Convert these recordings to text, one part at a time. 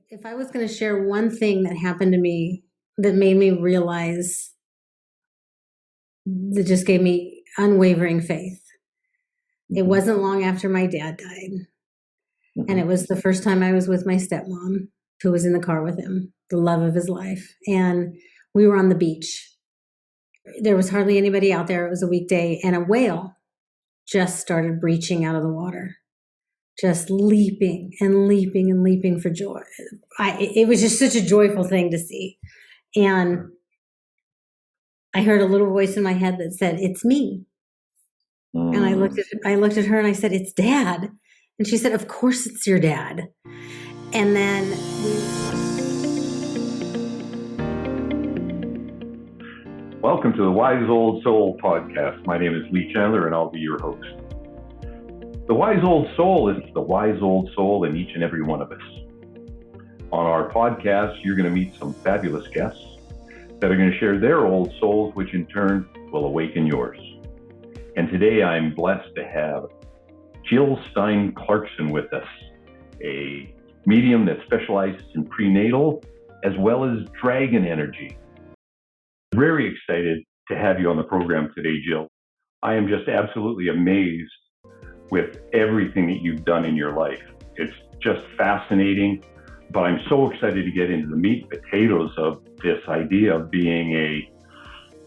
If I was going to share one thing that happened to me that made me realize, that just gave me unwavering faith, it wasn't long after my dad died. And it was the first time I was with my stepmom, who was in the car with him, the love of his life. And we were on the beach. There was hardly anybody out there. It was a weekday, and a whale just started breaching out of the water, just leaping and leaping and leaping for joy. It was just such a joyful thing to see. And I heard a little voice in my head that said, "It's me." And I looked at her and I said, "It's Dad." And she said, "Of course it's your dad." And then Welcome to the Wise Old Soul podcast. My name is Lee Chandler and I'll be your host. The Wise Old Soul is the wise old soul in each and every one of us. On our podcast, you're going to meet some fabulous guests that are going to share their old souls, which in turn will awaken yours. And today I'm blessed to have Jill Stein Clarkson with us, a medium that specializes in prenatal as well as dragon energy. Very excited to have you on the program today, Jill. I am just absolutely amazed with everything that you've done in your life. It's just fascinating, but I'm so excited to get into the meat and potatoes of this idea of being a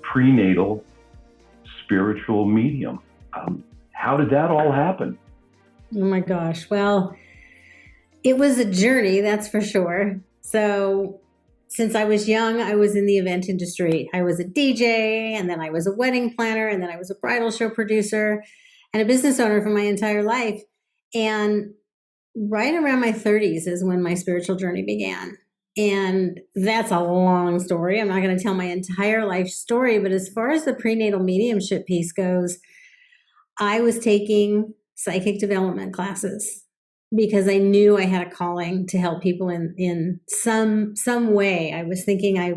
prenatal spiritual medium. How did that all happen? Oh my gosh. Well, it was a journey, that's for sure. So since I was young, I was in the event industry. I was a DJ, and then I was a wedding planner, and then I was a bridal show producer and a business owner for my entire life. And right around my 30s is when my spiritual journey began. And that's a long story. I'm not going to tell my entire life story, but as far as the prenatal mediumship piece goes, I was taking psychic development classes because I knew I had a calling to help people in some way. I was thinking I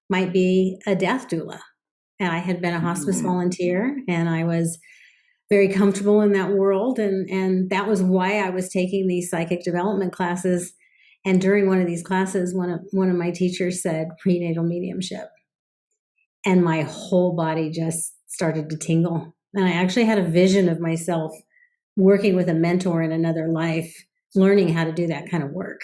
might be a death doula, and I had been a hospice volunteer, and I was very comfortable in that world. And that was why I was taking these psychic development classes. And during one of these classes, one of my teachers said prenatal mediumship, and my whole body just started to tingle. And I actually had a vision of myself working with a mentor in another life, learning how to do that kind of work.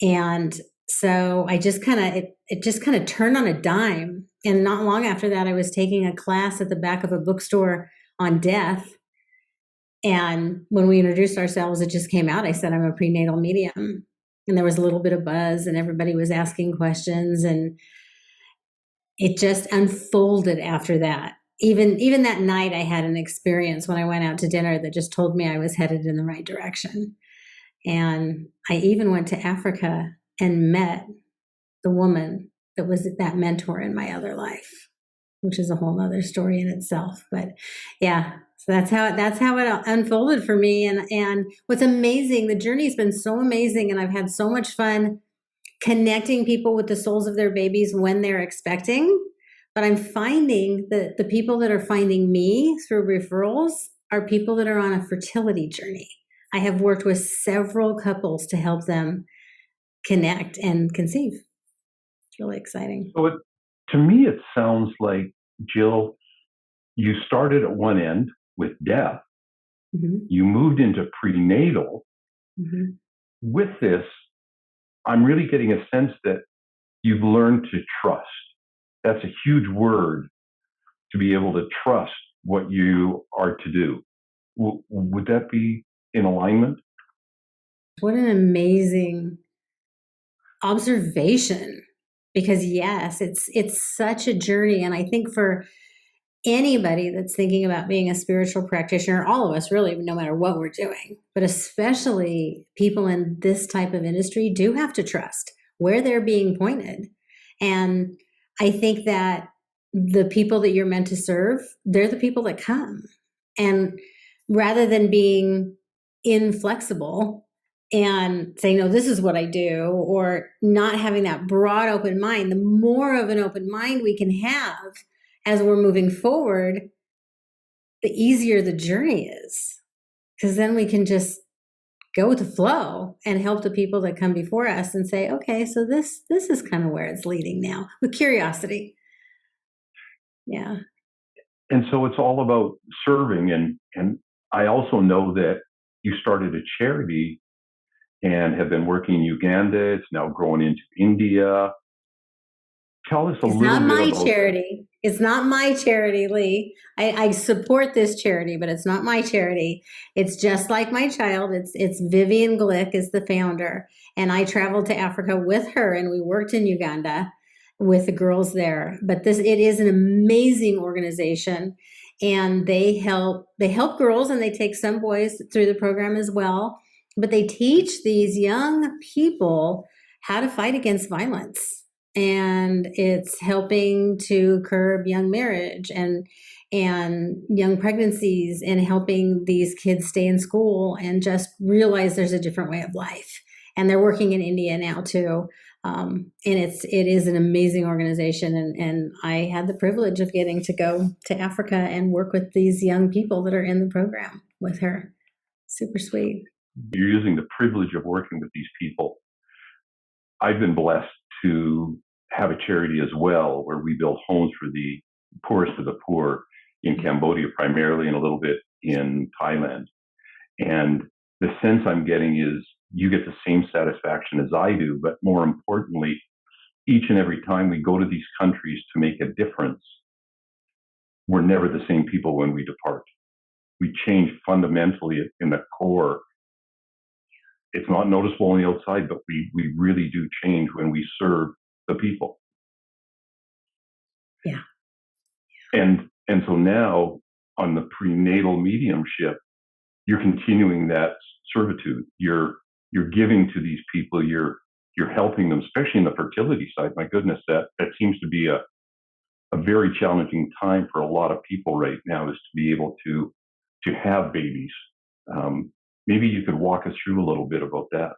And so I just it just kind of turned on a dime. And not long after that, I was taking a class at the back of a bookstore on death. And when we introduced ourselves, it just came out. I said, "I'm a prenatal medium." And there was a little bit of buzz, and everybody was asking questions, and it just unfolded after that. Even that night, I had an experience when I went out to dinner that just told me I was headed in the right direction. And I even went to Africa and met the woman that was that mentor in my other life, which is a whole other story in itself. But yeah, so that's how it unfolded for me. And what's amazing, the journey's been so amazing, and I've had so much fun connecting people with the souls of their babies when they're expecting. But I'm finding that the people that are finding me through referrals are people that are on a fertility journey. I have worked with several couples to help them connect and conceive. It's really exciting. So to me, it sounds like, Jill, you started at one end with death. Mm-hmm. You moved into prenatal. Mm-hmm. With this, I'm really getting a sense that you've learned to trust. That's a huge word, to be able to trust what you are to do. Would that be in alignment? What an amazing observation. Because yes, it's such a journey. And I think for anybody that's thinking about being a spiritual practitioner, all of us really, no matter what we're doing, but especially people in this type of industry, do have to trust where they're being pointed. And I think that the people that you're meant to serve, they're the people that come. And rather than being inflexible and saying, "No, this is what I do," or not having that broad open mind, the more of an open mind we can have as we're moving forward, the easier the journey is. Because then we can just go with the flow and help the people that come before us and say, okay, so this is kind of where it's leading now, with curiosity. Yeah. And so it's all about serving. And I also know that you started a charity and have been working in Uganda. It's now growing into India. Tell us a It's little not bit my about charity. It's not my charity, Lee. I support this charity, but it's not my charity. It's just like my child. It's Vivian Glick is the founder, and I traveled to Africa with her, and we worked in Uganda with the girls there. But it is an amazing organization, and they help girls, and they take some boys through the program as well. But they teach these young people how to fight against violence, and it's helping to curb young marriage and young pregnancies, and helping these kids stay in school and just realize there's a different way of life. And they're working in India now too. And it is an amazing organization. And I had the privilege of getting to go to Africa and work with these young people that are in the program with her. Super sweet. you're using the privilege of working with these people. I've been blessed to have a charity as well, where we build homes for the poorest of the poor in Cambodia primarily, and a little bit in Thailand. And the sense I'm getting is you get the same satisfaction as I do, but more importantly, each and every time we go to these countries to make a difference, we're never the same people when we depart. We change fundamentally in the core. It's not noticeable on the outside, but we really do change when we serve the people. Yeah. And so now on the prenatal mediumship, you're continuing that servitude. You're giving to these people. You're helping them, especially in the fertility side. My goodness, that seems to be a very challenging time for a lot of people right now, is to be able to have babies. Maybe you could walk us through a little bit about that.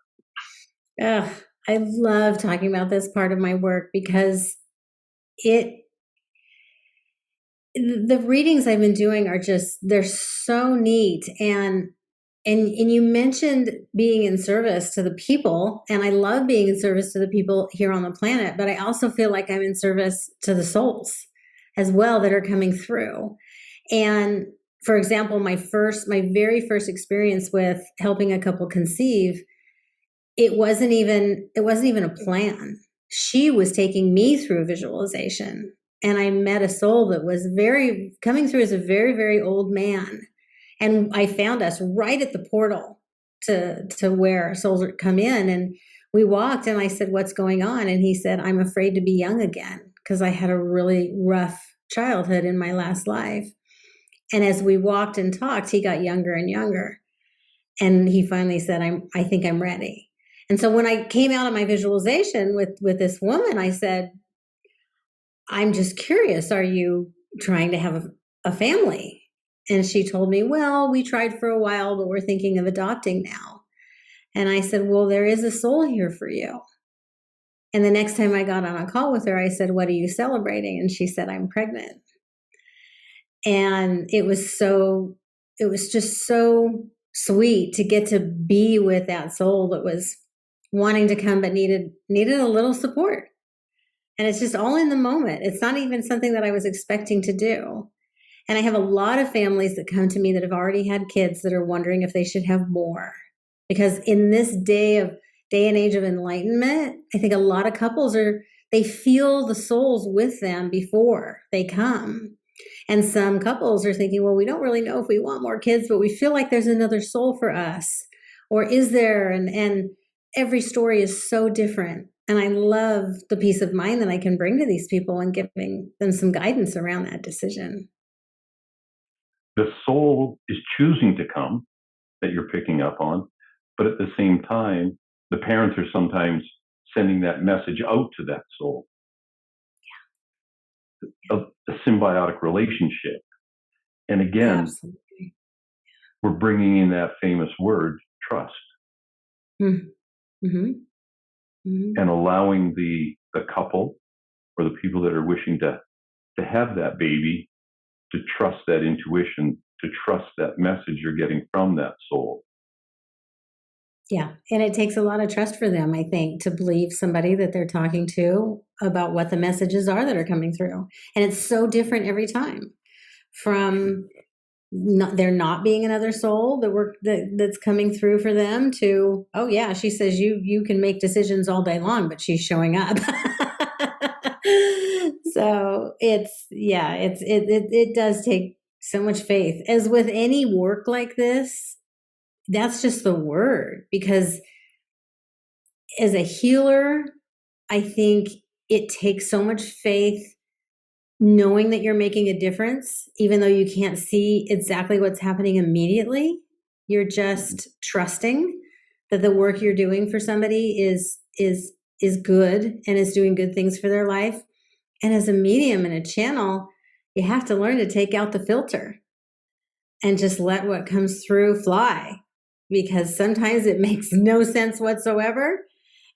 I love talking about this part of my work because the readings I've been doing are they're so neat. And you mentioned being in service to the people, and I love being in service to the people here on the planet, but I also feel like I'm in service to the souls as well that are coming through. And for example, my very first experience with helping a couple conceive, it wasn't even a plan. She was taking me through a visualization, and I met a soul that was coming through as a very, very old man. And I found us right at the portal to where souls come in. And we walked, and I said, "What's going on?" And he said, "I'm afraid to be young again because I had a really rough childhood in my last life." And as we walked and talked, he got younger and younger. And he finally said, I think I'm ready. And so when I came out of my visualization with this woman, I said, "I'm just curious, are you trying to have a family?" And she told me, "Well, we tried for a while, but we're thinking of adopting now." And I said, "Well, there is a soul here for you." And the next time I got on a call with her, I said, "What are you celebrating?" And she said, "I'm pregnant." And it was just so sweet to get to be with that soul that was wanting to come, but needed a little support. And it's just all in the moment. It's not even something that I was expecting to do. And I have a lot of families that come to me that have already had kids that are wondering if they should have more. Because in this day and age of enlightenment, I think a lot of couples they feel the souls with them before they come. And some couples are thinking, well, we don't really know if we want more kids, but we feel like there's another soul for us. Or is there? And every story is so different. And I love the peace of mind that I can bring to these people and giving them some guidance around that decision. The soul is choosing to come, that you're picking up on, but at the same time, the parents are sometimes sending that message out to that soul. Yeah. A symbiotic relationship. And again, Absolutely. we're bringing in that famous word, trust. Mm-hmm. Mm-hmm. And allowing the couple or the people that are wishing to have that baby to trust that intuition, to trust that message you're getting from that soul. Yeah. And it takes a lot of trust for them, I think, to believe somebody that they're talking to about what the messages are that are coming through. And it's so different every time, from there not being another soul, the work that's coming through for them, to, oh yeah, she says you can make decisions all day long, but she's showing up. So it does take so much faith. As with any work like this, that's just the word. Because as a healer, I think it takes so much faith, knowing that you're making a difference, even though you can't see exactly what's happening immediately. You're just trusting that the work you're doing for somebody is good and is doing good things for their life. And as a medium and a channel, you have to learn to take out the filter and just let what comes through fly, because sometimes it makes no sense whatsoever.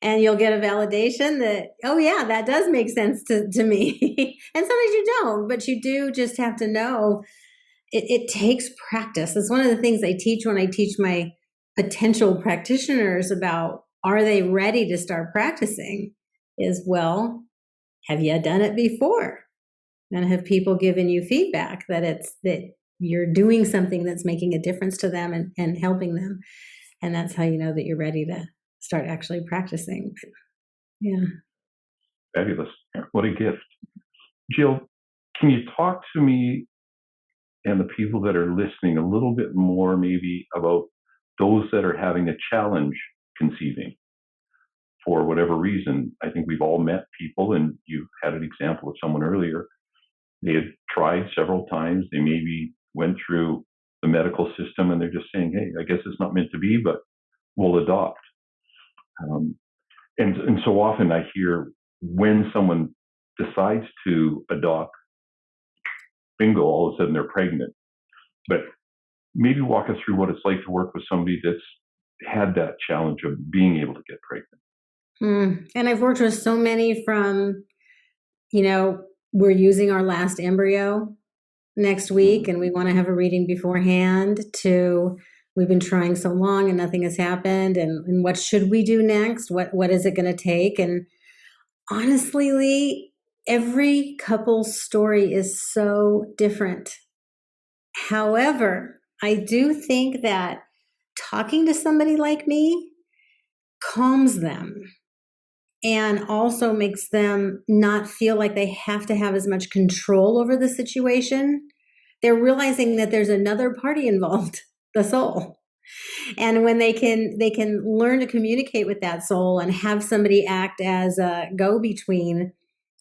And you'll get a validation that, oh yeah, that does make sense to me. And sometimes you don't, but you do just have to know it takes practice. It's one of the things I teach when I teach my potential practitioners about, are they ready to start practicing, is, well, have you done it before? And have people given you feedback that you're doing something that's making a difference to them and helping them? And that's how you know that you're ready to start actually practicing. Yeah. Fabulous. What a gift. Jill, can you talk to me and the people that are listening a little bit more maybe about those that are having a challenge conceiving for whatever reason? I think we've all met people, and you had an example of someone earlier. They had tried several times. They maybe went through the medical system and they're just saying, hey, I guess it's not meant to be, but we'll adopt. And so often I hear, when someone decides to adopt, bingo, all of a sudden they're pregnant. But maybe walk us through what it's like to work with somebody that's had that challenge of being able to get pregnant. And I've worked with so many, from, we're using our last embryo next week and we want to have a reading beforehand, to, we've been trying so long and nothing has happened, and what should we do next? What is it going to take? And honestly, Lee, every couple's story is so different. However, I do think that talking to somebody like me calms them and also makes them not feel like they have to have as much control over the situation. They're realizing that there's another party involved, the soul. And when they can learn to communicate with that soul and have somebody act as a go-between,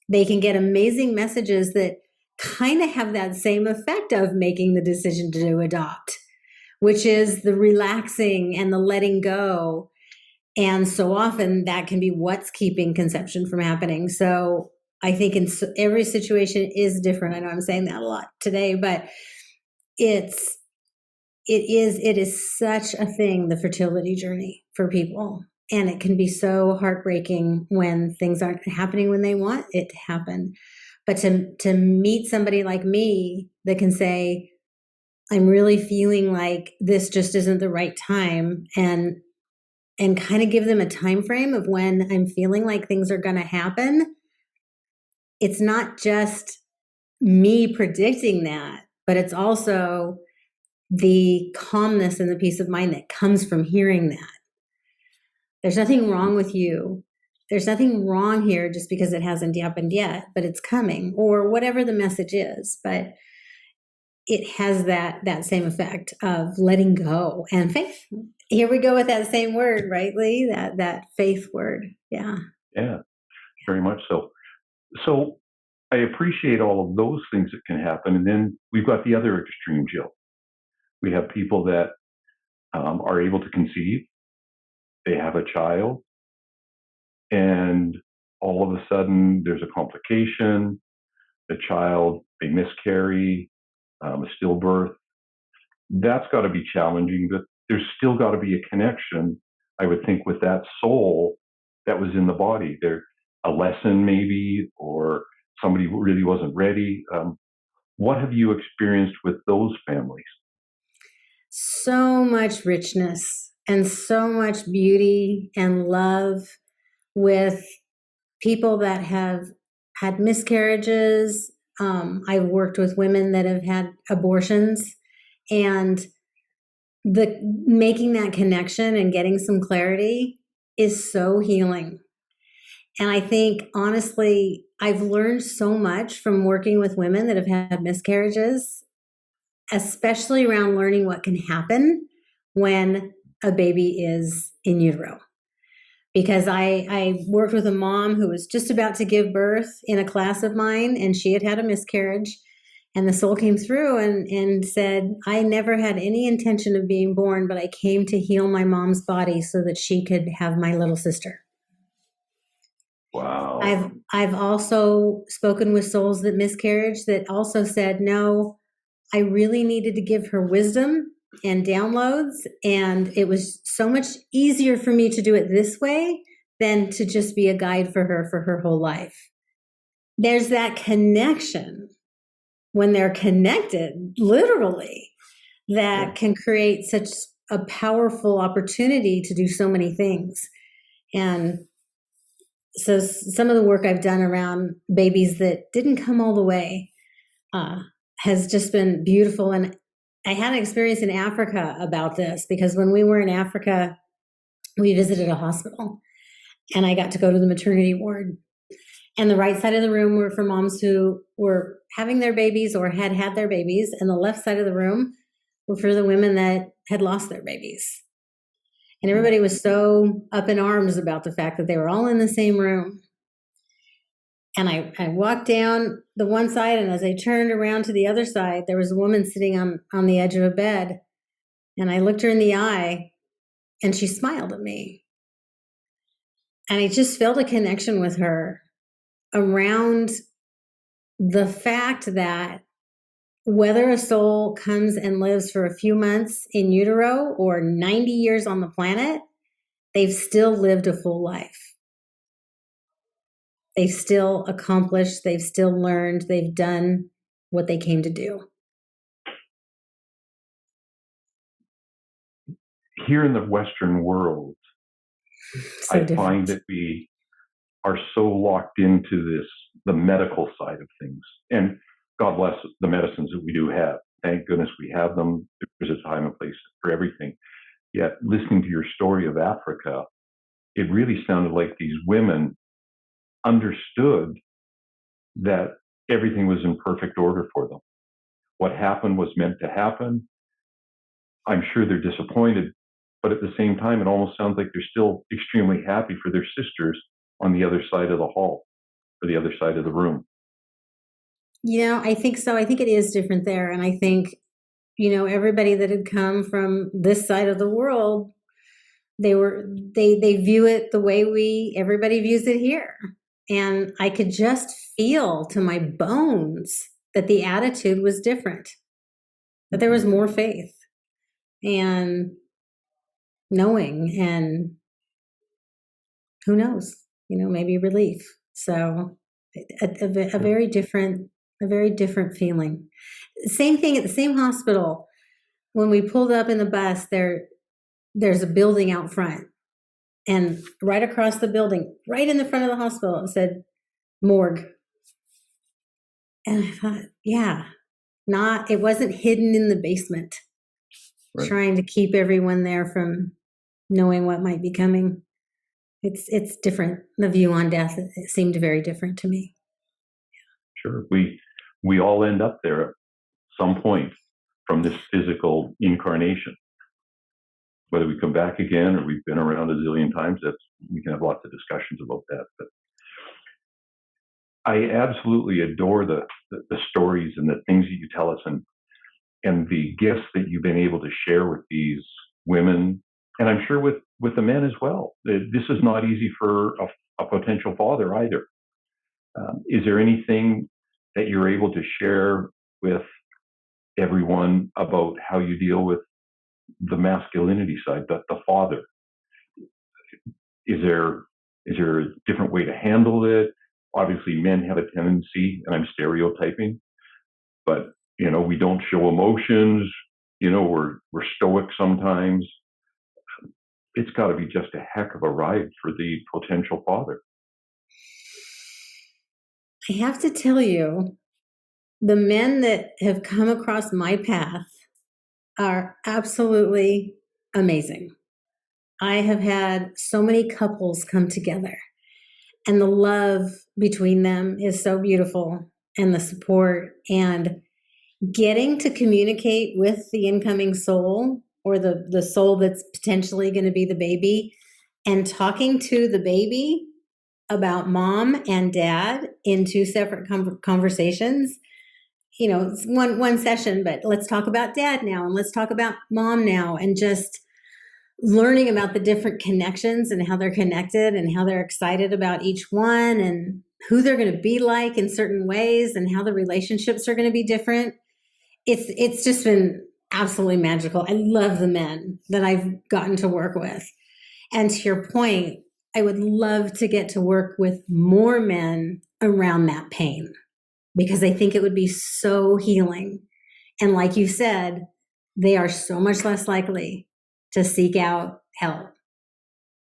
they can get amazing messages that kind of have that same effect of making the decision to adopt, which is the relaxing and the letting go. And so often that can be what's keeping conception from happening. So I think every situation is different. I know I'm saying that a lot today, but it is such a thing, the fertility journey for people. And it can be so heartbreaking when things aren't happening when they want it to happen. But to meet somebody like me that can say, I'm really feeling like this just isn't the right time, and kind of give them a time frame of when I'm feeling like things are going to happen. It's not just me predicting that, but it's also the calmness and the peace of mind that comes from hearing that. There's nothing wrong with you. There's nothing wrong here just because it hasn't happened yet, but it's coming, or whatever the message is. But it has that same effect of letting go and faith. Here we go with that same word, right, Lee? That faith word. Yeah. Yeah, very much so. So I appreciate all of those things that can happen. And then we've got the other extreme, Jill. We have people that are able to conceive. They have a child, and all of a sudden there's a complication. The child, they miscarry, a stillbirth. That's got to be challenging, but there's still got to be a connection, I would think, with that soul that was in the body. There, a lesson maybe, or somebody who really wasn't ready. What have you experienced with those families? So much richness and so much beauty and love with people that have had miscarriages. I've worked with women that have had abortions, and the making that connection and getting some clarity is so healing. And I think, honestly, I've learned so much from working with women that have had miscarriages, especially around learning what can happen when a baby is in utero. Because I worked with a mom who was just about to give birth in a class of mine, and she had had a miscarriage. And the soul came through and said, I never had any intention of being born, but I came to heal my mom's body so that she could have my little sister. Wow. I've also spoken with souls that miscarried that also said, no, I really needed to give her wisdom and downloads, and it was so much easier for me to do it this way than to just be a guide for her whole life. There's that connection when they're connected, literally, that can create such a powerful opportunity to do so many things. And so some of the work I've done around babies that didn't come all the way has just been beautiful. And I had an experience in Africa about this, because when we were in Africa, we visited a hospital, and I got to go to the maternity ward. And the right side of the room were for moms who were having their babies or had had their babies, and the left side of the room were for the women that had lost their babies. And everybody was so up in arms about the fact that they were all in the same room. And I walked down the one side, and as I turned around to the other side, there was a woman sitting on the edge of a bed. And I looked her in the eye, and she smiled at me. And I just felt a connection with her around the fact that whether a soul comes and lives for a few months in utero or 90 years on the planet, they've still lived a full life. They've still accomplished, they've still learned, they've done what they came to do. Here in the Western world, I find that we are so locked into the medical side of things. And God bless the medicines that we do have. Thank goodness we have them. There's a time and place for everything. Yet, listening to your story of Africa, it really sounded like these women understood that everything was in perfect order for them. What happened was meant to happen. I'm sure they're disappointed, but at the same time, it almost sounds like they're still extremely happy for their sisters on the other side of the hall or the other side of the room. I think so. I think it is different there. And I think, everybody that had come from this side of the world, they view it the way everybody views it here. And I could just feel to my bones that the attitude was different, that there was more faith and knowing, and who knows, maybe relief. So a very different feeling. Same thing at the same hospital. When we pulled up in the bus, there's a building out front, and right across the building, right in the front of the hospital, it said morgue. And I thought, it wasn't hidden in the basement, right, trying to keep everyone there from knowing what might be coming. It's different. The view on death, it seemed very different to me. Sure. We all end up there at some point from this physical incarnation. Whether we come back again or we've been around a zillion times, we can have lots of discussions about that. But I absolutely adore the stories and the things that you tell us, and the gifts that you've been able to share with these women, and I'm sure with the men as well. This is not easy for a potential father either. Is there anything that you're able to share with everyone about how you deal with the masculinity side, the father? Is there a different way to handle it? Obviously, men have a tendency, and I'm stereotyping, but we don't show emotions. We're stoic sometimes. it's got to be just a heck of a ride for the potential father. I have to tell you, the men that have come across my path are absolutely amazing. I have had so many couples come together, and the love between them is so beautiful, and the support, and getting to communicate with the incoming soul, or the soul that's potentially going to be the baby, and talking to the baby about mom and dad in two separate conversations. It's one session, but let's talk about dad now, and let's talk about mom now, and just learning about the different connections and how they're connected and how they're excited about each one and who they're going to be like in certain ways and how the relationships are going to be different. It's just been absolutely magical. I love the men that I've gotten to work with. And to your point, I would love to get to work with more men around that pain, because I think it would be so healing. And like you said, they are so much less likely to seek out help.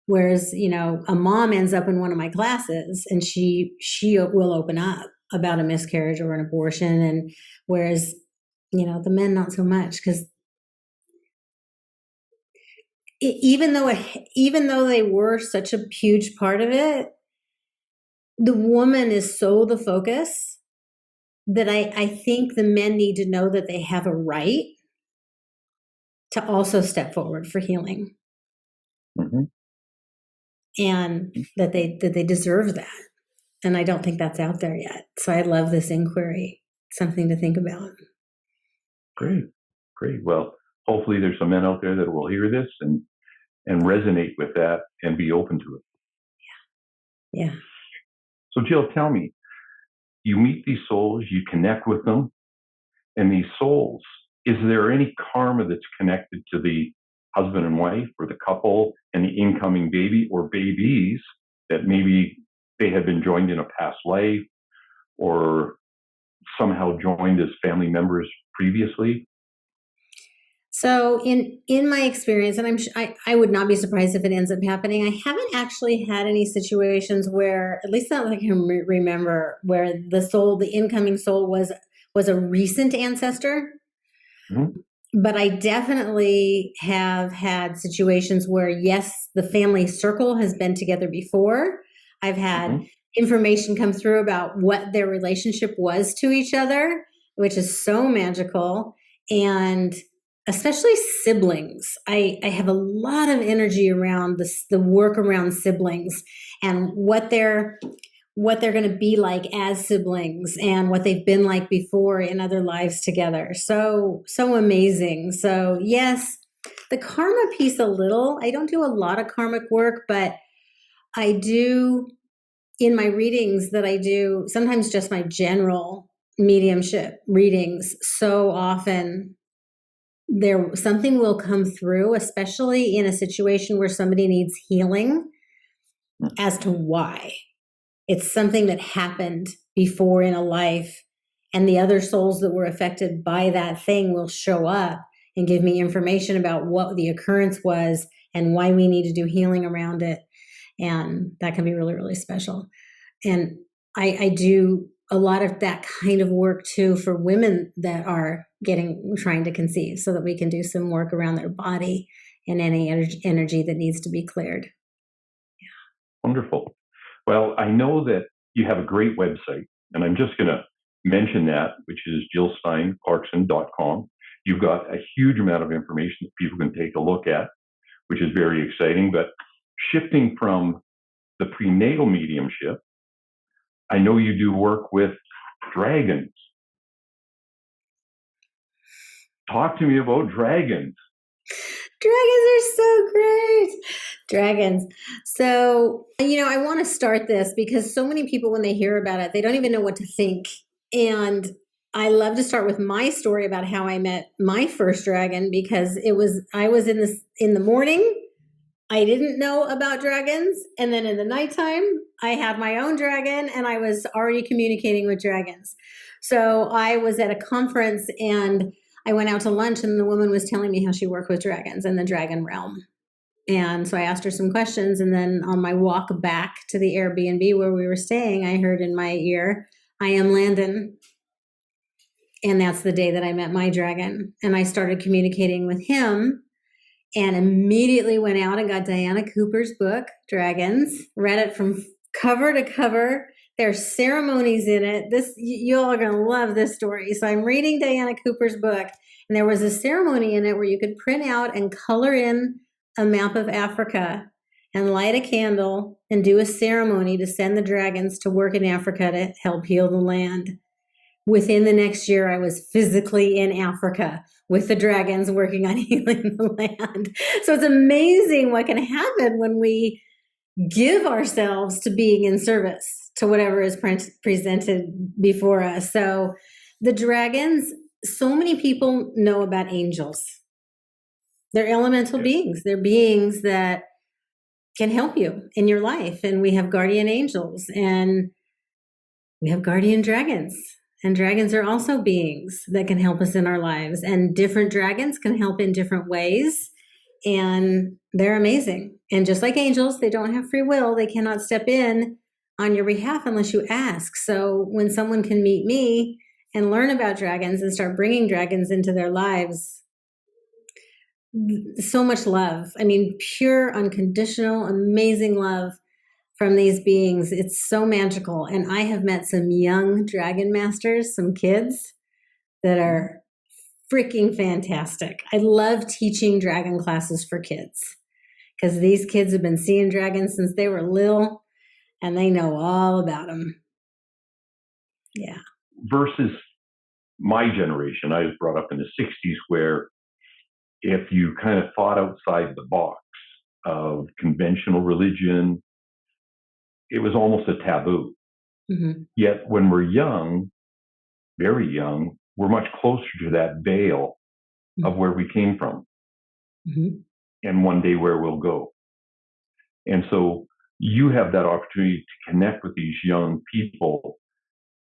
Whereas, a mom ends up in one of my classes and she will open up about a miscarriage or an abortion. And whereas, the men, not so much, because even though they were such a huge part of it, the woman is so the focus that I think the men need to know that they have a right to also step forward for healing. Mm-hmm. And that they deserve that. And I don't think that's out there yet. So I love this inquiry. Something to think about. Great. Well, hopefully there's some men out there that will hear this and resonate with that and be open to it. Yeah. So Jill, tell me, you meet these souls, you connect with them, and these souls, is there any karma that's connected to the husband and wife or the couple and the incoming baby or babies that maybe they had been joined in a past life or somehow joined as family members previously? So in my experience, and I would not be surprised if it ends up happening, I haven't actually had any situations where, at least not that I can remember, where the incoming soul was a recent ancestor. Mm-hmm. But I definitely have had situations where, yes, the family circle has been together before. I've had information come through about what their relationship was to each other, which is so magical. And especially siblings. I have a lot of energy around the work around siblings and what they're going to be like as siblings and what they've been like before in other lives together. So amazing. So yes, the karma piece a little. I don't do a lot of karmic work, but I do in my readings that I do, sometimes just my general mediumship readings. So often something will come through, especially in a situation where somebody needs healing, as to why. It's something that happened before in a life, and the other souls that were affected by that thing will show up and give me information about what the occurrence was and why we need to do healing around it. And that can be really, really special. And I do a lot of that kind of work too for women that are trying to conceive, so that we can do some work around their body and any energy that needs to be cleared. Yeah. Wonderful. Well, I know that you have a great website, and I'm just going to mention that, which is jillsteinclarkson.com. You've got a huge amount of information that people can take a look at, which is very exciting. But shifting from the prenatal mediumship, I know you do work with dragons. Talk to me about dragons. Dragons are so great. Dragons. So, I want to start this because so many people, when they hear about it, they don't even know what to think. And I love to start with my story about how I met my first dragon, because I was in the morning, I didn't know about dragons. And then in the nighttime, I had my own dragon and I was already communicating with dragons. So I was at a conference and I went out to lunch and the woman was telling me how she worked with dragons in the dragon realm. And so I asked her some questions. And then on my walk back to the Airbnb where we were staying, I heard in my ear, I am Landon. And that's the day that I met my dragon. And I started communicating with him and immediately went out and got Diana Cooper's book, Dragons, read it from cover to cover. There's ceremonies in it. You all are going to love this story. So I'm reading Diana Cooper's book, and there was a ceremony in it where you could print out and color in a map of Africa and light a candle and do a ceremony to send the dragons to work in Africa to help heal the land. Within the next year, I was physically in Africa with the dragons working on healing the land. So it's amazing what can happen when we give ourselves to being in service to whatever is presented before us. So the dragons, so many people know about angels. They're elemental beings. They're beings that can help you in your life. And we have guardian angels and we have guardian dragons. And dragons are also beings that can help us in our lives. And different dragons can help in different ways. And they're amazing. And just like angels, they don't have free will. They cannot step in on your behalf unless you ask. So when someone can meet me and learn about dragons and start bringing dragons into their lives, so much love. I mean, pure, unconditional, amazing love from these beings. It's so magical. And I have met some young dragon masters, some kids that are freaking fantastic. I love teaching dragon classes for kids because these kids have been seeing dragons since they were little and they know all about them. Yeah. Versus my generation, I was brought up in the 60s where if you kind of thought outside the box of conventional religion, it was almost a taboo. Mm-hmm. Yet when we're young, very young, we're much closer to that veil of where we came from and one day where we'll go. And so you have that opportunity to connect with these young people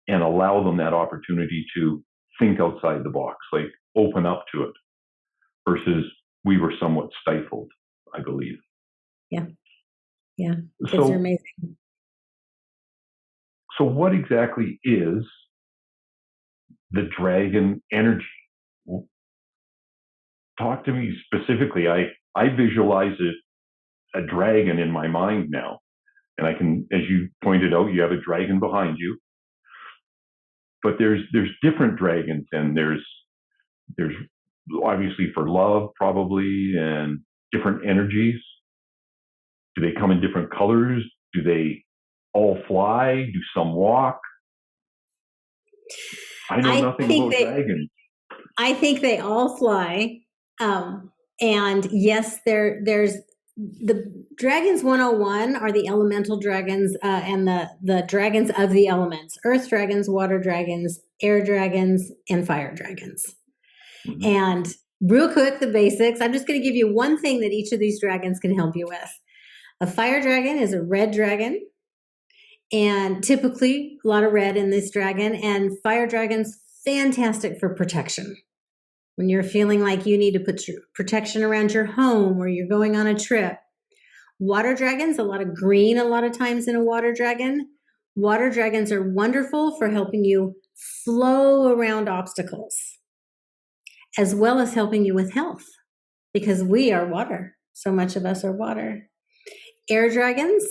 and allow them that opportunity to think outside the box, like open up to it, versus we were somewhat stifled, I believe. Yeah. Yeah. Kids are amazing. So what exactly is the dragon energy? Talk to me specifically. I visualize a dragon in my mind now. And I can, as you pointed out, you have a dragon behind you. But there's different dragons, and there's obviously for love probably, and different energies. Do they come in different colors? Do they all fly? Do some walk? I know nothing about dragons. I think they all fly. And yes, there's the dragons 101 are the elemental dragons and the dragons of the elements: earth dragons, water dragons, air dragons, and fire dragons. Mm-hmm. And real quick, the basics. I'm just going to give you one thing that each of these dragons can help you with. A fire dragon is a red dragon, and typically a lot of red in this dragon. And fire dragons, fantastic for protection. When you're feeling like you need to put protection around your home or you're going on a trip. Water dragons, a lot of green a lot of times in a water dragon. Water dragons are wonderful for helping you flow around obstacles, as well as helping you with health, because we are water. So much of us are water. Air dragons,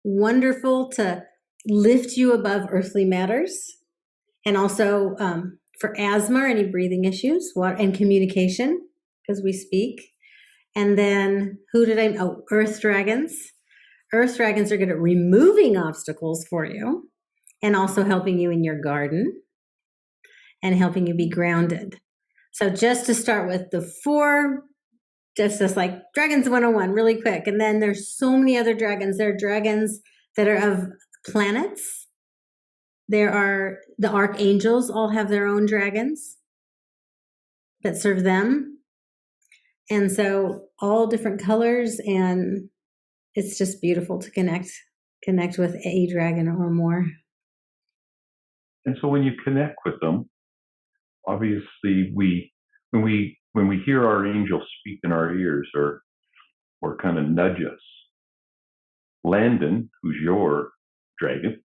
wonderful to lift you above earthly matters, and also for asthma or any breathing issues, and communication, because we speak. And then earth dragons. Earth dragons are good at removing obstacles for you and also helping you in your garden and helping you be grounded. So just to start with the four, just like Dragons 101 really quick. And then there's so many other dragons. There are dragons that are of planets. There are the archangels, all have their own dragons that serve them. And so all different colors, and it's just beautiful to connect with a dragon or more. And so when you connect with them, obviously when we hear our angels speak in our ears, or or kind of nudge us. Landon, who's your dragon,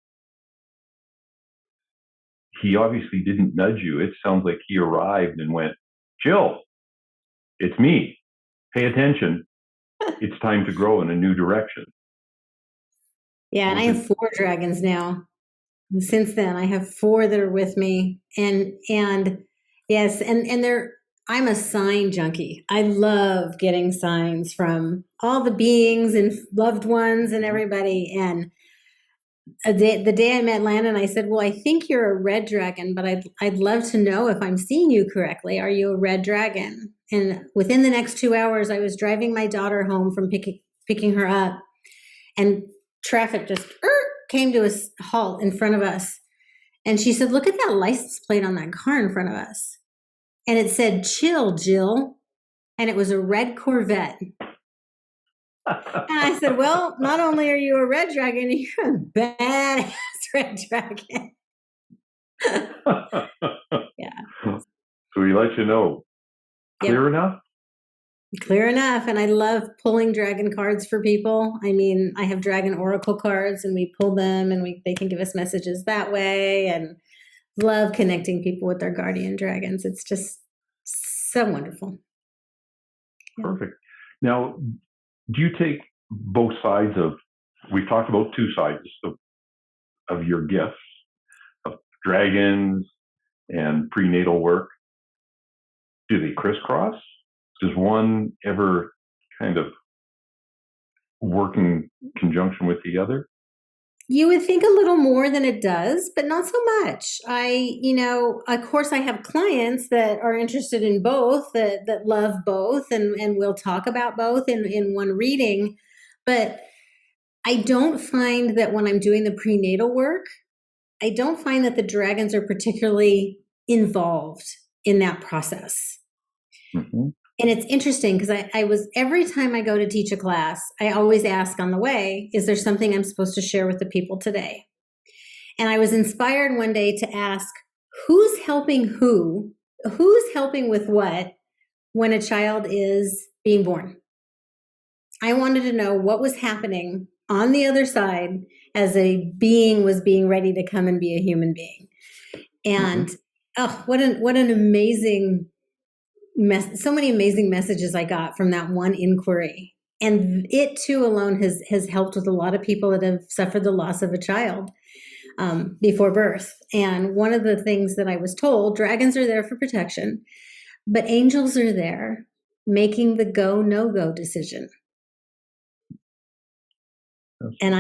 he obviously didn't nudge you. It sounds like he arrived and went, Jill, it's me. Pay attention. It's time to grow in a new direction. Yeah, and I have 4 dragons now. Since then, I have 4 that are with me, and yes, and they're. I'm a sign junkie. I love getting signs from all the beings and loved ones and everybody. And the day I met Landon, I said, "Well, I think you're a red dragon, but I'd love to know if I'm seeing you correctly. Are you a red dragon?" And within the next 2 hours, I was driving my daughter home from picking her up, and traffic just came to a halt in front of us. And she said, "Look at that license plate on that car in front of us." And it said, "Chill, Jill." And it was a red Corvette. And I said, "Well, not only are you a red dragon, you're a badass red dragon." Yeah. So he let you know. Clear enough? Clear enough. And I love pulling dragon cards for people. I mean, I have dragon oracle cards, and we pull them, and they can give us messages that way. And love connecting people with their guardian dragons. It's just so wonderful. Perfect. Now, do you take both sides of, we've talked about 2 sides of your gifts, of dragons and prenatal work. Do they crisscross? Does one ever kind of work in conjunction with the other? You would think a little more than it does, but not so much. Of course, I have clients that are interested in both, that love both, and we'll talk about both in one reading. But I don't find that when I'm doing the prenatal work, I don't find that the dragons are particularly involved in that process. Mm-hmm. And it's interesting because every time I go to teach a class, I always ask on the way, is there something I'm supposed to share with the people today? And I was inspired one day to ask, who's helping who's helping with what when a child is being born? I wanted to know what was happening on the other side as a being was being ready to come and be a human being. And what an amazing so many amazing messages I got from that one inquiry. And it too alone has helped with a lot of people that have suffered the loss of a child before birth. And one of the things that I was told, dragons are there for protection, but angels are there making the go, no-go decision. And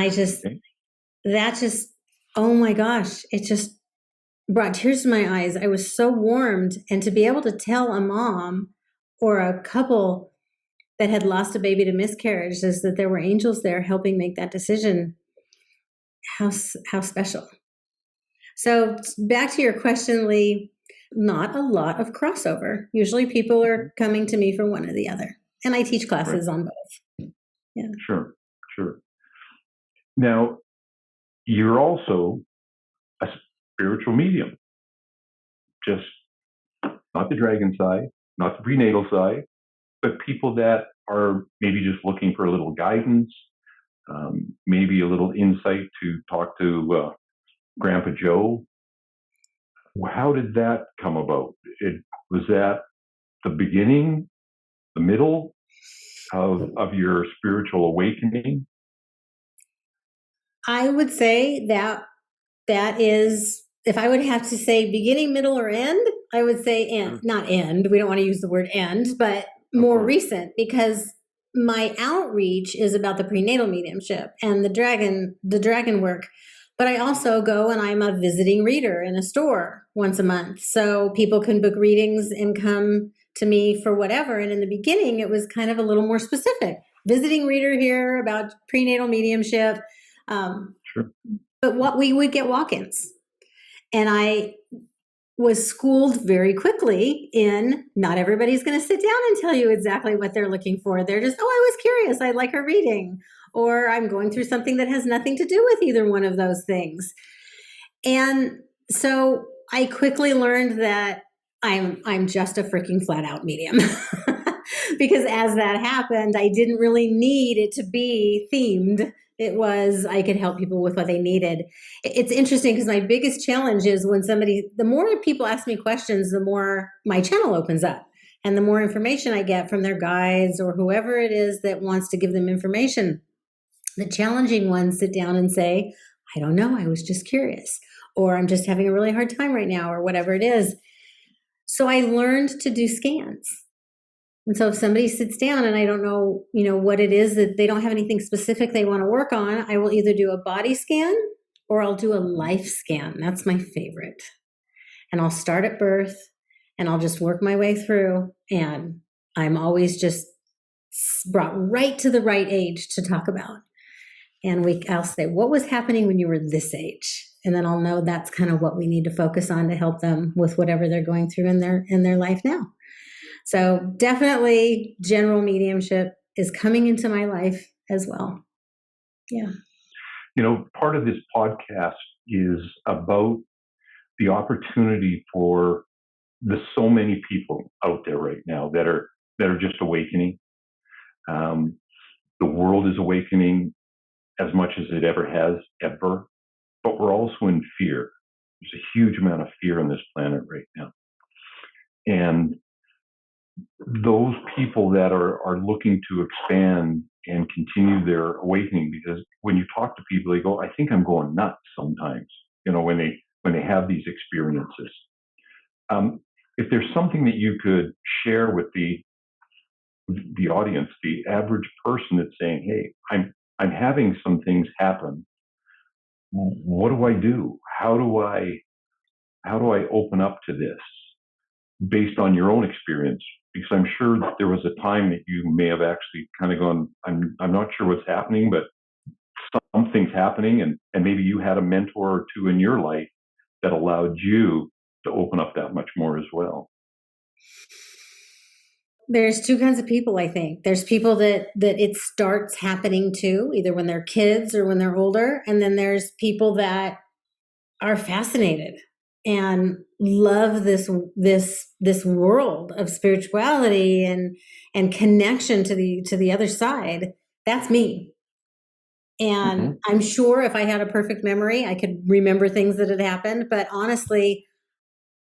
oh my gosh, it just brought tears to my eyes. I was so warmed. And to be able to tell a mom or a couple that had lost a baby to miscarriage is that there were angels there helping make that decision. How special. So back to your question, Lee, not a lot of crossover. Usually people are coming to me for one or the other. And I teach classes on both. Yeah. Sure. Now, you're also a spiritual medium. Just not the dragon side, not the prenatal side, but people that are maybe just looking for a little guidance, maybe a little insight to talk to Grandpa Joe. How did that come about? Was that the beginning, the middle of your spiritual awakening? I would say that is, if I would have to say beginning, middle, or end, I would say end, not end. We don't want to use the word end, but more recent, because my outreach is about the prenatal mediumship and the dragon work. But I also go and I'm a visiting reader in a store once a month. So people can book readings and come to me for whatever. And in the beginning, it was kind of a little more specific. Visiting reader here about prenatal mediumship. Sure. But what we would get walk-ins. And I was schooled very quickly in not everybody's going to sit down and tell you exactly what they're looking for. They're just, I was curious. I'd like a reading. Or I'm going through something that has nothing to do with either one of those things. And so I quickly learned that I'm just a freaking flat out medium. because as that happened, I didn't really need it to be themed. It was, I could help people with what they needed. It's interesting because my biggest challenge is when the more people ask me questions, the more my channel opens up and the more information I get from their guides or whoever it is that wants to give them information. The challenging ones sit down and say, I don't know, I was just curious, or I'm just having a really hard time right now, or whatever it is. So I learned to do scans. And so if somebody sits down and I don't know, what it is that they don't have anything specific they want to work on, I will either do a body scan or I'll do a life scan. That's my favorite. And I'll start at birth and I'll just work my way through. And I'm always just brought right to the right age to talk about. And I'll say, what was happening when you were this age? And then I'll know that's kind of what we need to focus on to help them with whatever they're going through in their life now. So definitely general mediumship is coming into my life as well. Yeah. Part of this podcast is about the opportunity for the so many people out there right now that are just awakening. The world is awakening as much as it ever has, ever. But we're also in fear. There's a huge amount of fear on this planet right now. And those people that are looking to expand and continue their awakening, because when you talk to people, they go, I think I'm going nuts sometimes, when they have these experiences. If there's something that you could share with the audience, the average person that's saying, hey, I'm having some things happen. What do I do? How do I open up to this based on your own experience? Because I'm sure that there was a time that you may have actually kind of gone, I'm not sure what's happening, but something's happening. And maybe you had a mentor or two in your life that allowed you to open up that much more as well. There's two kinds of people, I think. There's people that it starts happening to, either when they're kids or when they're older. And then there's people that are fascinated and love this world of spirituality and connection to the other side. That's me. And I'm sure if I had a perfect memory, I could remember things that had happened. But honestly,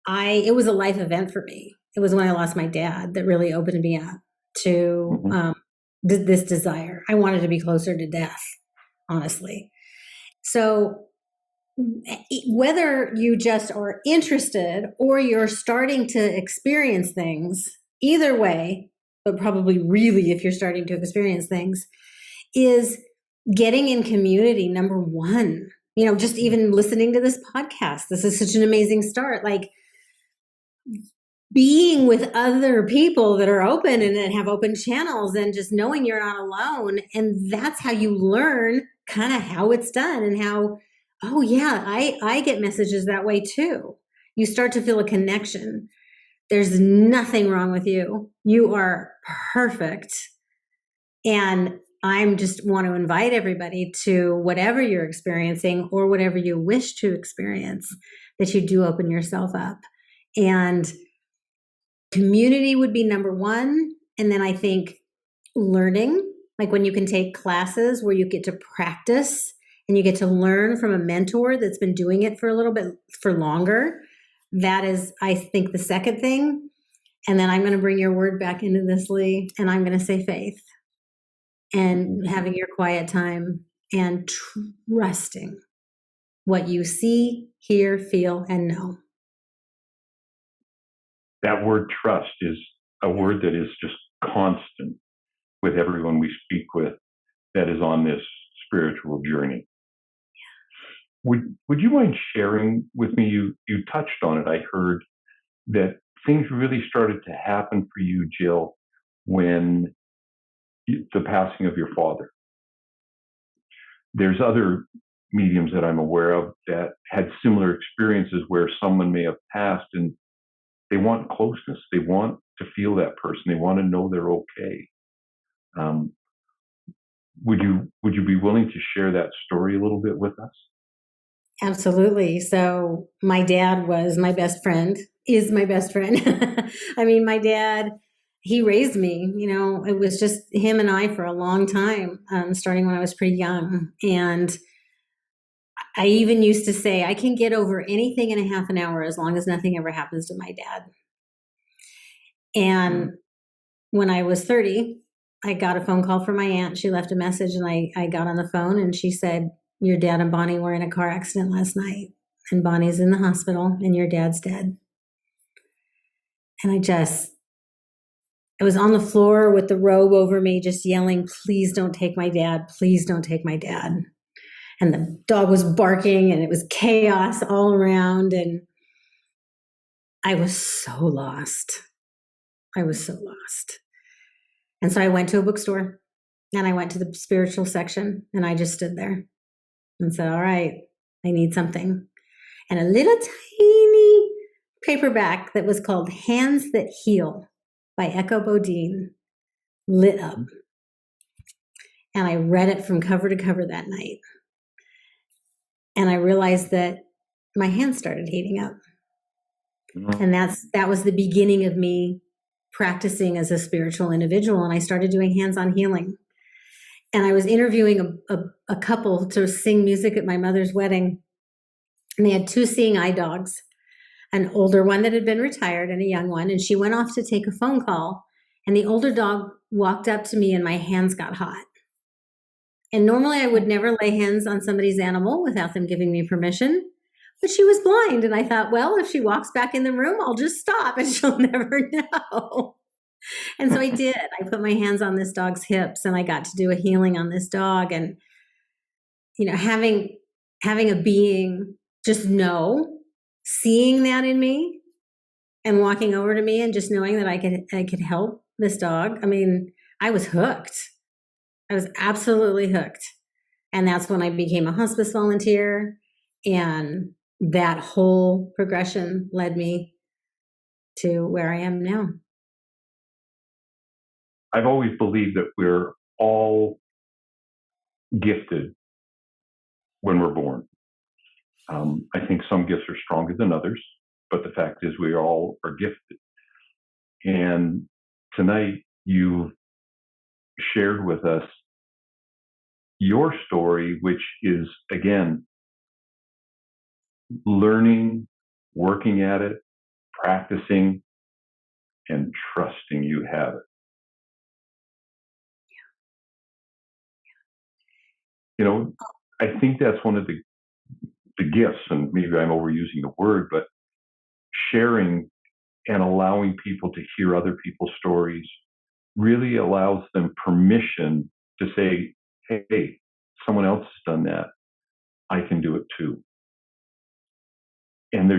it was a life event for me. It was when I lost my dad that really opened me up to this desire. I wanted to be closer to death, honestly. So whether you just are interested or you're starting to experience things, either way, but probably really if you're starting to experience things, is getting in community, number one. Just even listening to this podcast, this is such an amazing start. Like, being with other people that are open and that have open channels and just knowing you're not alone. And that's how you learn kind of how it's done and how, oh yeah, I get messages that way too. You start to feel a connection. There's nothing wrong with you. You are perfect. And I just want to invite everybody to whatever you're experiencing or whatever you wish to experience, that you do open yourself up. And community would be number one. And then I think learning, like when you can take classes where you get to practice and you get to learn from a mentor that's been doing it for a little bit for longer. That is, I think, the second thing. And then I'm going to bring your word back into this, Lee, and I'm going to say faith and having your quiet time and trusting what you see, hear, feel, and know. That word trust is a word that is just constant with everyone we speak with that is on this spiritual journey. Would you mind sharing with me, you touched on it, I heard that things really started to happen for you, Jill, when the passing of your father. There's other mediums that I'm aware of that had similar experiences where someone may have passed and they want closeness. They want to feel that person. They want to know they're okay. Would you be willing to share that story a little bit with us? Absolutely. So my dad was my best friend, is my best friend. I mean, my dad, he raised me. It was just him and I for a long time, starting when I was pretty young. And I even used to say, I can get over anything in a half an hour as long as nothing ever happens to my dad. And when I was 30, I got a phone call from my aunt. She left a message, and I got on the phone, and she said, your dad and Bonnie were in a car accident last night, and Bonnie's in the hospital, and your dad's dead. And I was on the floor with the robe over me, just yelling, please don't take my dad. Please don't take my dad. And the dog was barking, and it was chaos all around. And I was so lost. And so I went to a bookstore, and I went to the spiritual section, and I just stood there and said, all right, I need something. And a little tiny paperback that was called Hands That Heal by Echo Bodine lit up. And I read it from cover to cover that night. And I realized that my hands started heating up. Mm-hmm. And that was the beginning of me practicing as a spiritual individual. And I started doing hands-on healing. And I was interviewing a couple to sing music at my mother's wedding. And they had 2 seeing eye dogs, an older one that had been retired and a young one. And she went off to take a phone call. And the older dog walked up to me, and my hands got hot. And normally I would never lay hands on somebody's animal without them giving me permission. But she was blind. And I thought, well, if she walks back in the room, I'll just stop and she'll never know. And so I did. I put my hands on this dog's hips, and I got to do a healing on this dog. And, having a being just seeing that in me and walking over to me and just knowing that I could help this dog. I mean, I was hooked. I was absolutely hooked. And that's when I became a hospice volunteer. And that whole progression led me to where I am now. I've always believed that we're all gifted when we're born. I think some gifts are stronger than others, but the fact is we all are gifted. And tonight you shared with us your story, which is, again, learning, working at it, practicing, and trusting you have it. I think that's one of the gifts, and maybe I'm overusing the word, but sharing and allowing people to hear other people's stories really allows them permission to say, hey, someone else has done that. I can do it too. And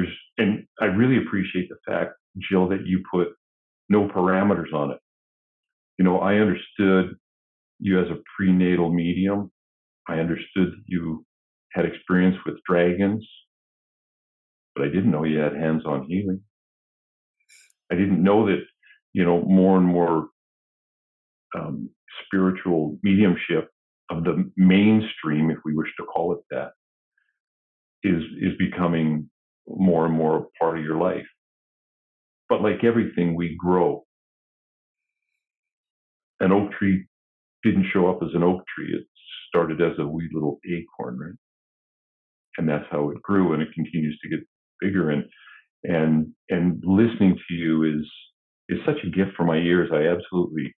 I really appreciate the fact, Jill, that you put no parameters on it. I understood you as a prenatal medium. I understood you had experience with dragons, but I didn't know you had hands-on healing. I didn't know that, more and more spiritual mediumship of the mainstream, if we wish to call it that, is becoming more and more a part of your life. But like everything, we grow. An oak tree didn't show up as an oak tree. It started as a wee little acorn, right? And that's how it grew, and it continues to get bigger. And listening to you is such a gift for my ears. I absolutely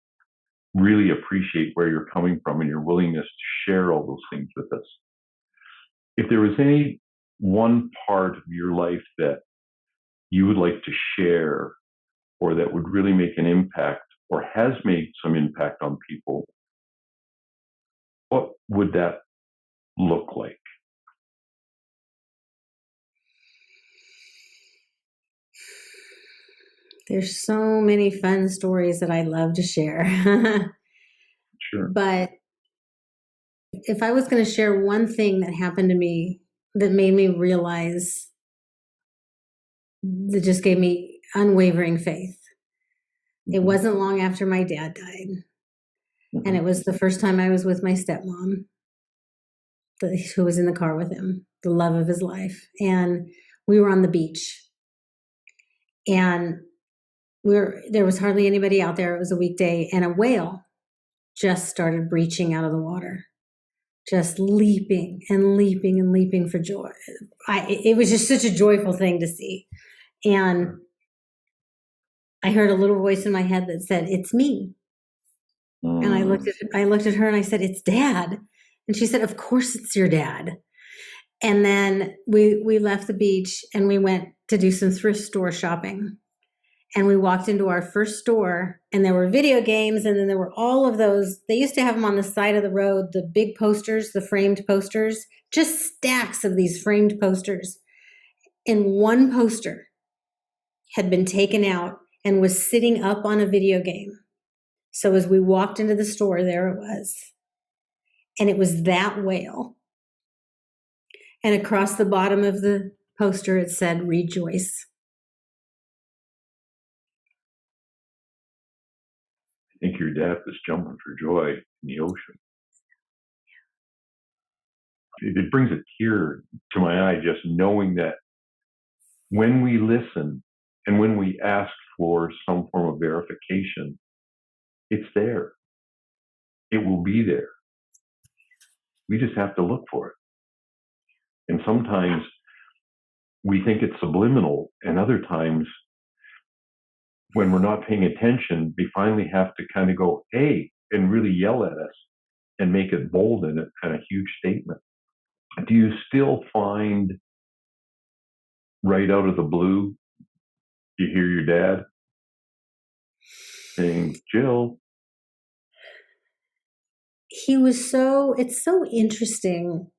really appreciate where you're coming from and your willingness to share all those things with us. If there was any one part of your life that you would like to share, or that would really make an impact, or has made some impact on people, what would that look like? There's so many fun stories that I love to share. Sure. But if I was going to share one thing that happened to me that made me realize, that just gave me unwavering faith, it wasn't long after my dad died. And it was the first time I was with my stepmom, who was in the car with him, the love of his life. And we were on the beach. And there was hardly anybody out there. It was a weekday, and a whale just started breaching out of the water, just leaping and leaping and leaping for joy. It was just such a joyful thing to see. And I heard a little voice in my head that said, "It's me." And I looked at her and I said, "It's Dad." And she said, "Of course it's your dad." And then we left the beach and we went to do some thrift store shopping. And we walked into our first store, and there were video games, and then there were all of those. They used to have them on the side of the road, the big posters, the framed posters, just stacks of these framed posters. And one poster had been taken out and was sitting up on a video game. So as we walked into the store, there it was. And it was that whale. And across the bottom of the poster, it said, "Rejoice." I think your dad was jumping for joy in the ocean. It brings a tear to my eye just knowing that when we listen and when we ask for some form of verification, it's there. It will be there. We just have to look for it. And sometimes we think it's subliminal, and other times when we're not paying attention, we finally have to kind of go, "Hey," and really yell at us and make it bold and a huge statement. Do you still find right out of the blue, you hear your dad saying, "Jill"? It's so interesting.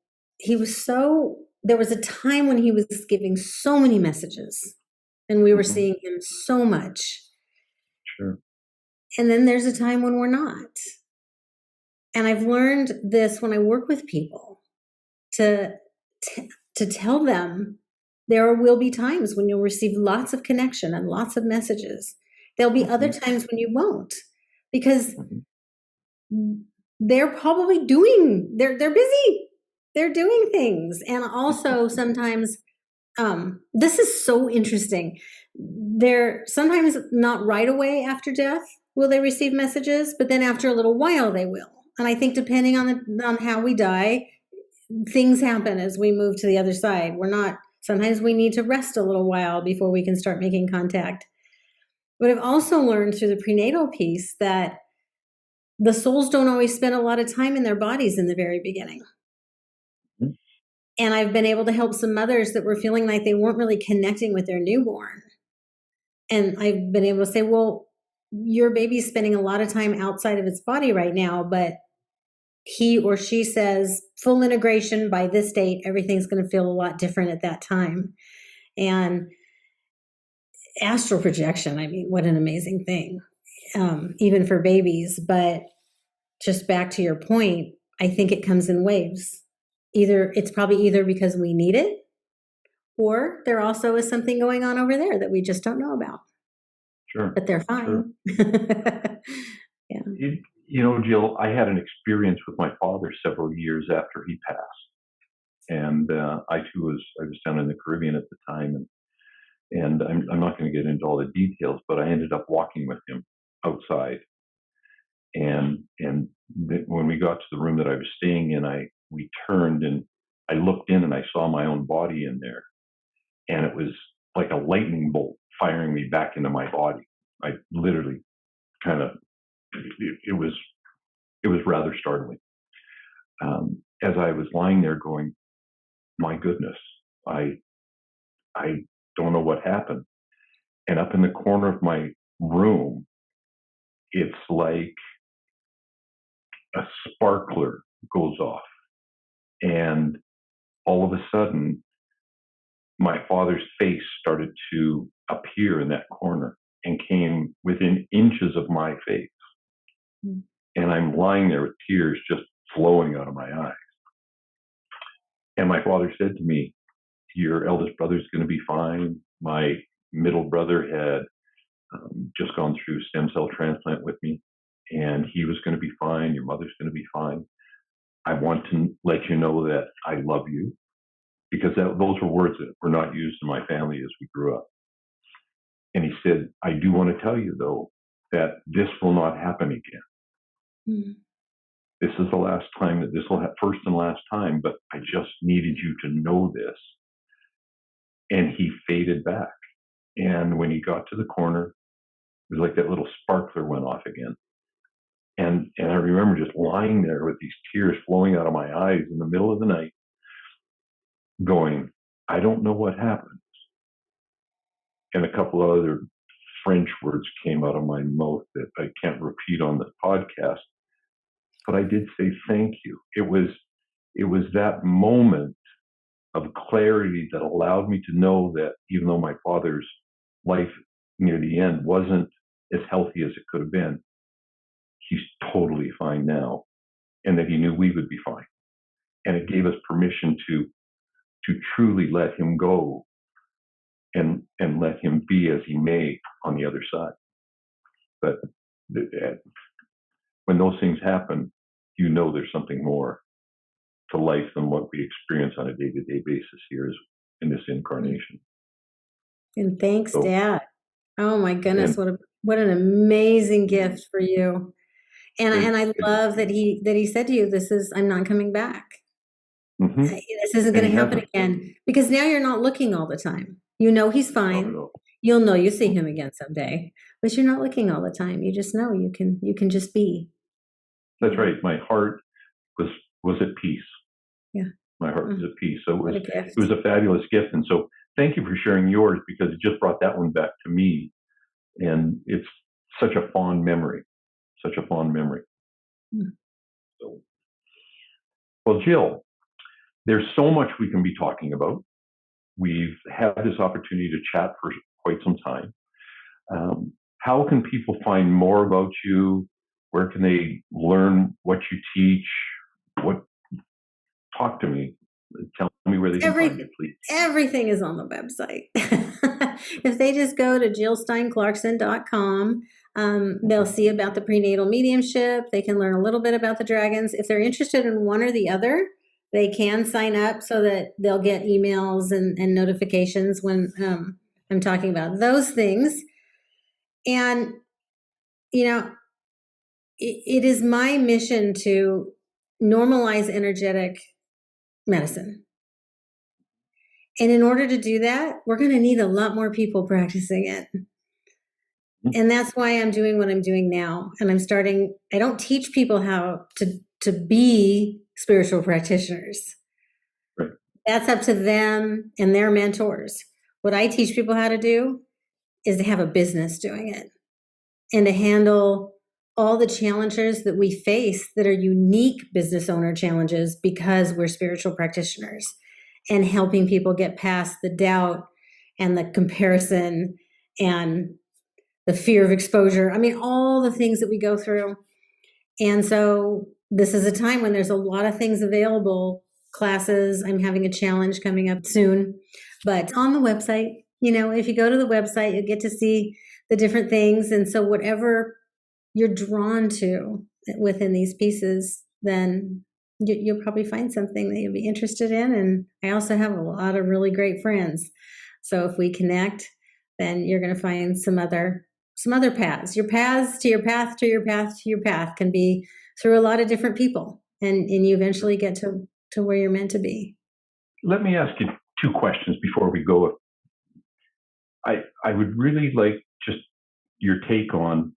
There was a time when he was giving so many messages and we were seeing him so much. Sure. And then there's a time when we're not. And I've learned this when I work with people to tell them there will be times when you'll receive lots of connection and lots of messages. There'll be other times when you won't, because they're probably they're busy. They're doing things. And also sometimes, this is so interesting. They're sometimes not right away after death will they receive messages, but then after a little while they will. And I think depending on how we die, things happen as we move to the other side. Sometimes we need to rest a little while before we can start making contact. But I've also learned through the prenatal piece that the souls don't always spend a lot of time in their bodies in the very beginning. And I've been able to help some mothers that were feeling like they weren't really connecting with their newborn. And I've been able to say, well, your baby's spending a lot of time outside of its body right now, but he or she says full integration by this date, everything's going to feel a lot different at that time. And astral projection, I mean, what an amazing thing, even for babies. But just back to your point, I think it comes in waves. It's probably either because we need it, or there also is something going on over there that we just don't know about. Sure. But they're fine. Sure. Yeah. Jill, I had an experience with my father several years after he passed. And I too was down in the Caribbean at the time. And I'm not going to get into all the details, but I ended up walking with him outside. And when we got to the room that I was staying in, we turned and I looked in and I saw my own body in there. And it was like a lightning bolt firing me back into my body. I literally kind of, it was rather startling. As I was lying there going, my goodness, I don't know what happened. And up in the corner of my room, it's like a sparkler goes off. And all of a sudden, my father's face started to appear in that corner and came within inches of my face. And I'm lying there with tears just flowing out of my eyes. And my father said to me, your eldest brother's going to be fine. My middle brother had just gone through stem cell transplant with me, and he was going to be fine. Your mother's going to be fine. I want to let you know that I love you, because those were words that were not used in my family as we grew up. And he said, I do want to tell you, though, that this will not happen again. Mm. This is the last time that this will have, first and last time, but I just needed you to know this. And he faded back. And when he got to the corner, it was like that little sparkler went off again. And I remember just lying there with these tears flowing out of my eyes in the middle of the night, going, I don't know what happened. And a couple of other French words came out of my mouth that I can't repeat on the podcast, but I did say thank you. It was that moment of clarity that allowed me to know that even though my father's life near the end wasn't as healthy as it could have been, he's totally fine now, and that he knew we would be fine. And it gave us permission to truly let him go and let him be as he may on the other side. But when those things happen, you know there's something more to life than what we experience on a day-to-day basis here in this incarnation. And thanks, Dad. Oh my goodness, what an amazing gift for you. And I love that he said to you, I'm not coming back. Mm-hmm. This isn't going to happen again, because now you're not looking all the time. You know he's fine. You'll know you see him again someday, but you're not looking all the time. You just know you can just be. That's right. My heart was at peace. Yeah. My heart was at peace. So it was a fabulous gift. And so thank you for sharing yours, because it just brought that one back to me. And it's such a fond memory. Such a fond memory. Mm. So, well, Jill, there's so much we can be talking about. We've had this opportunity to chat for quite some time. How can people find more about you? Where can they learn what you teach? Talk to me. Tell me where they can find it, please. Everything is on the website. If they just go to jillsteinclarkson.com, they'll see about the prenatal mediumship. They can learn a little bit about the dragons. If they're interested in one or the other, they can sign up so that they'll get emails and notifications when I'm talking about those things. And, it is my mission to normalize energetic medicine. And in order to do that, we're going to need a lot more people practicing it. And that's why I'm doing what I'm doing now. And I don't teach people how to be spiritual practitioners. Right. That's up to them and their mentors. What I teach people how to do is to have a business doing it and to handle all the challenges that we face that are unique business owner challenges because we're spiritual practitioners, and helping people get past the doubt and the comparison and the fear of exposure. I mean, all the things that we go through. And so this is a time when there's a lot of things available, classes. I'm having a challenge coming up soon, but on the website, if you go to the website, you get to see the different things. And so whatever you're drawn to within these pieces, then you'll probably find something that you'll be interested in. And I also have a lot of really great friends. So if we connect, then you're going to find some other paths. Your paths to your path to your path to your path can be through a lot of different people, and you eventually get to where you're meant to be. Let me ask you two questions before we go. I would really like just your take on,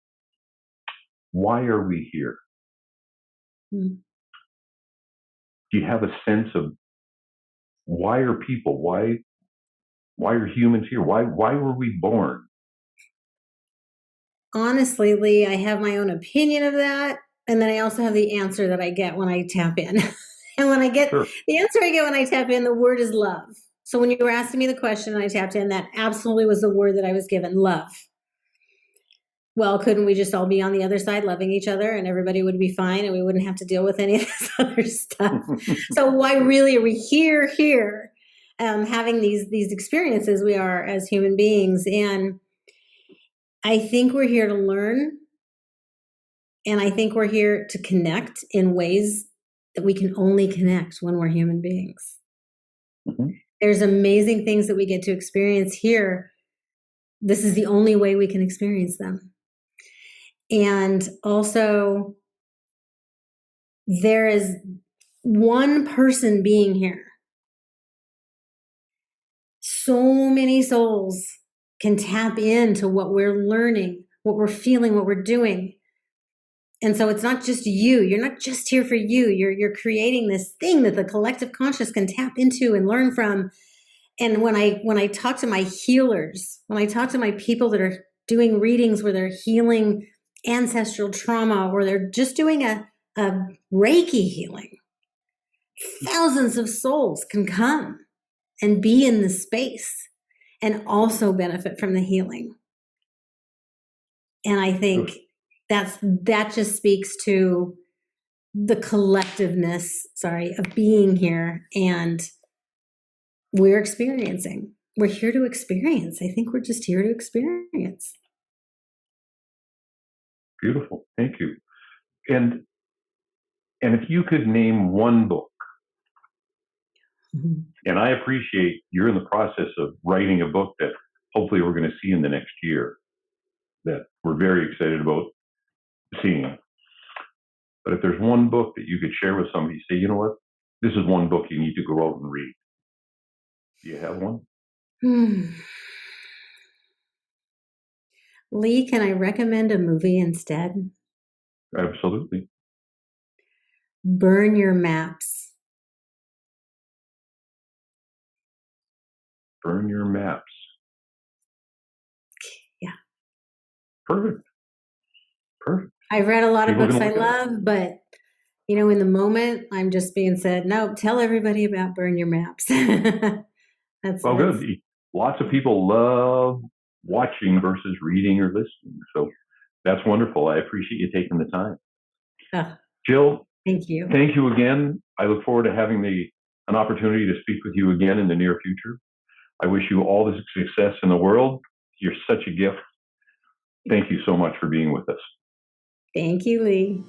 why are we here? Do you have a sense of why are people, why are humans here? Why were we born? Honestly, Lee, I have my own opinion of that. And then I also have the answer that I get when I tap in. And when I get the answer I get when I tap in, the word is love. So when you were asking me the question and I tapped in, that absolutely was the word that I was given, love. Well, couldn't we just all be on the other side loving each other and everybody would be fine and we wouldn't have to deal with any of this other stuff? So why really are we here, having these experiences we are as human beings? And I think we're here to learn. And I think we're here to connect in ways that we can only connect when we're human beings. Mm-hmm. There's amazing things that we get to experience here this is the only way we can experience them. And also, there is one person being here. So many souls can tap into what we're learning, what we're feeling, what we're doing. And so it's not just you. You're not just here for you. You're creating this thing that the collective conscious can tap into and learn from. And when I talk to my healers, when I talk to my people that are doing readings where they're healing ancestral trauma, or they're just doing a Reiki healing, thousands of souls can come and be in the space and also benefit from the healing. And I think that just speaks to the collectiveness, of being here, and we're experiencing. We're here to experience. I think we're just here to experience. Beautiful. Thank you. And if you could name one book, and I appreciate you're in the process of writing a book that hopefully we're going to see in the next year, that we're very excited about seeing. But if there's one book that you could share with somebody, say, you know what, this is one book you need to go out and read. Do you have one? Lee, can I recommend a movie instead? Absolutely. Burn Your Maps. Burn Your Maps. Yeah. Perfect. I've read a lot of books I love, but in the moment, I'm just being said, no, tell everybody about Burn Your Maps. That's good. Lots of people love watching versus reading or listening. So that's wonderful. I appreciate you taking the time. Jill, thank you. Thank you again. I look forward to having an opportunity to speak with you again in the near future. I wish you all the success in the world. You're such a gift. Thank you so much for being with us. Thank you, Lee.